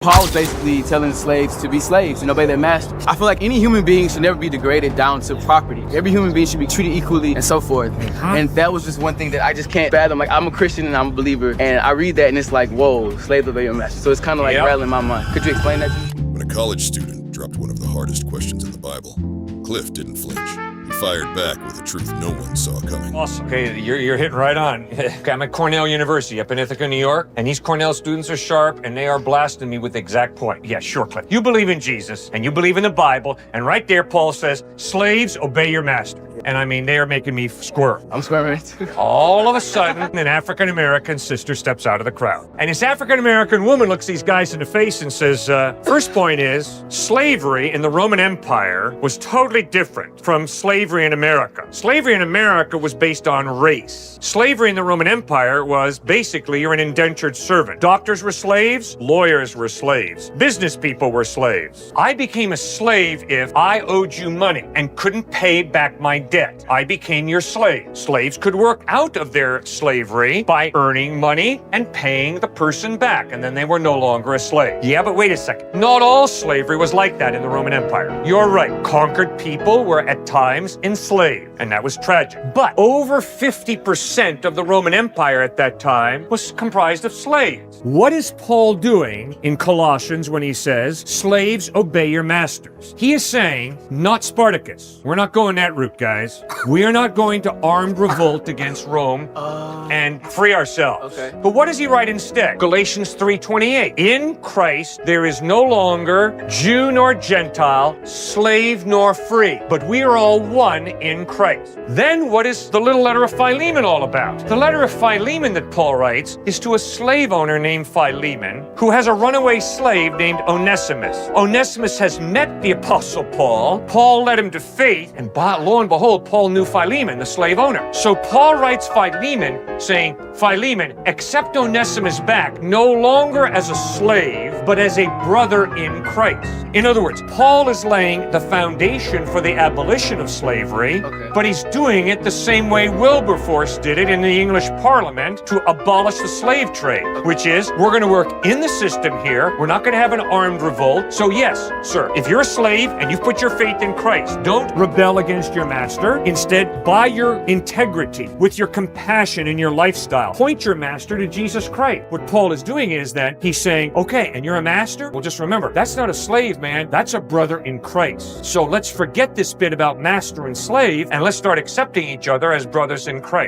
Paul was basically telling slaves to be slaves and obey their master. I feel like any human being should never be degraded down to property. Every human being should be treated equally and so forth. And that was just one thing that I just can't fathom. Like, I'm a Christian and I'm a believer, and I read that and it's like, whoa, slaves obey your master. So it's kind of like rattling my mind. Could you explain that to me? When a college student dropped one of the hardest questions in the Bible, Cliff didn't flinch. He fired back with a truth no one saw coming. Awesome. Okay, you're hitting right on. I'm at Cornell University up in Ithaca, New York, and these Cornell students are sharp, and they are blasting me with the exact point. Yeah, sure, Cliff. You believe in Jesus, and you believe in the Bible, and right there, Paul says, slaves, obey your master. And I mean, they are making me squirm. I'm squirming too. All of a sudden, an African-American sister steps out of the crowd. And this African-American woman looks these guys in the face and says, first point is, slavery in the Roman Empire was totally different from slavery in America. Slavery in America was based on race. Slavery in the Roman Empire was basically you're an indentured servant. Doctors were slaves, lawyers were slaves, business people were slaves. I became a slave if I owed you money and couldn't pay back my debt. I became your slave. Slaves could work out of their slavery by earning money and paying the person back, and then they were no longer a slave. Yeah, but wait a second. Not all slavery was like that in the Roman Empire. You're right. Conquered people were at times enslaved, and that was tragic. But over 50% of the Roman Empire at that time was comprised of slaves. What is Paul doing in Colossians when he says, slaves, obey your masters? He is saying, not Spartacus. We're not going that route, guys. We are not going to armed revolt against Rome and free ourselves. Okay. But what does he write instead? Galatians 3:28. In Christ, there is no longer Jew nor Gentile, slave nor free, but we are all one in Christ. Then what is the little letter of Philemon all about? The letter of Philemon that Paul writes is to a slave owner named Philemon who has a runaway slave named Onesimus. Onesimus has met the Apostle Paul. Paul led him to faith, and lo and behold, Paul knew Philemon, the slave owner. So Paul writes Philemon saying, Philemon, accept Onesimus back, no longer as a slave, but as a brother in Christ. In other words, Paul is laying the foundation for the abolition of slavery, but he's doing it the same way Wilberforce did it in the English Parliament to abolish the slave trade, which is, we're going to work in the system here, we're not going to have an armed revolt. So yes, sir, if you're a slave and you've put your faith in Christ, don't rebel against your master. Instead, by your integrity, with your compassion in your lifestyle, point your master to Jesus Christ. What Paul is doing is that he's saying, okay, and you're a master? Well, just remember, that's not a slave, man. That's a brother in Christ. So let's forget this bit about master and slave, and let's start accepting each other as brothers in Christ.